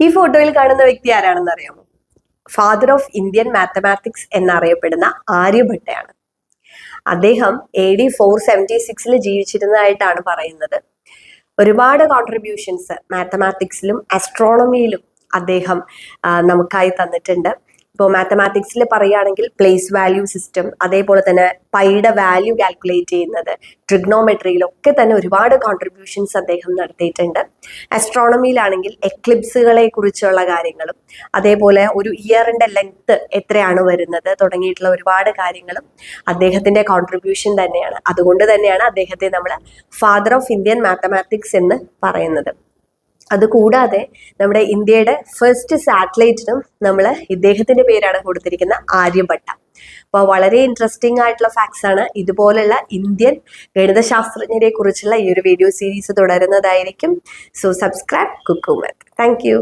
ഈ ഫോട്ടോയിൽ കാണുന്ന വ്യക്തി ആരാണെന്ന് അറിയാമോ? ഫാദർ ഓഫ് ഇന്ത്യൻ മാത്തമാറ്റിക്സ് എന്നറിയപ്പെടുന്ന ആര്യഭട്ടയാണ്. അദ്ദേഹം AD 476 ജീവിച്ചിരുന്നതായിട്ടാണ് പറയുന്നത്. ഒരുപാട് കോൺട്രിബ്യൂഷൻസ് മാത്തമാറ്റിക്സിലും ആസ്ട്രോണമിയിലും അദ്ദേഹം നമുക്കായി തന്നിട്ടുണ്ട്. ഇപ്പോൾ മാത്തമാറ്റിക്സിൽ പറയുകയാണെങ്കിൽ പ്ലേസ് വാല്യൂ സിസ്റ്റം, അതേപോലെ തന്നെ പൈയുടെ വാല്യൂ കാൽക്കുലേറ്റ് ചെയ്യുന്നത്, ട്രിഗ്നോമെട്രിയിലൊക്കെ തന്നെ ഒരുപാട് കോൺട്രിബ്യൂഷൻസ് അദ്ദേഹം നടത്തിയിട്ടുണ്ട്. ആസ്ട്രോണമിയിലാണെങ്കിൽ എക്ലിപ്സുകളെ കുറിച്ചുള്ള കാര്യങ്ങളും, അതേപോലെ ഒരു ഇയറിന്റെ ലെങ്ത് എത്രയാണ് വരുന്നത് തുടങ്ങിയിട്ടുള്ള ഒരുപാട് കാര്യങ്ങളും അദ്ദേഹത്തിന്റെ കോൺട്രിബ്യൂഷൻ തന്നെയാണ്. അതുകൊണ്ട് തന്നെയാണ് അദ്ദേഹത്തെ നമ്മൾ ഫാദർ ഓഫ് ഇന്ത്യൻ മാത്തമാറ്റിക്സ് എന്ന് പറയുന്നത്. അതുകൂടാതെ നമ്മുടെ ഇന്ത്യയുടെ ഫസ്റ്റ് സാറ്റലൈറ്റിനും നമ്മൾ ഇദ്ദേഹത്തിന്റെ പേരാണ് കൊടുത്തിരിക്കുന്ന, ആര്യഭട്ട. അപ്പോൾ വളരെ ഇൻട്രസ്റ്റിംഗ് ആയിട്ടുള്ള ഫാക്ട്സ് ആണ്. ഇതുപോലുള്ള ഇന്ത്യൻ ഗണിതശാസ്ത്രജ്ഞരെ കുറിച്ചുള്ള ഈ ഒരു വീഡിയോ സീരീസ് തുടരുന്നതായിരിക്കും. So subscribe Kukku math. Thank U.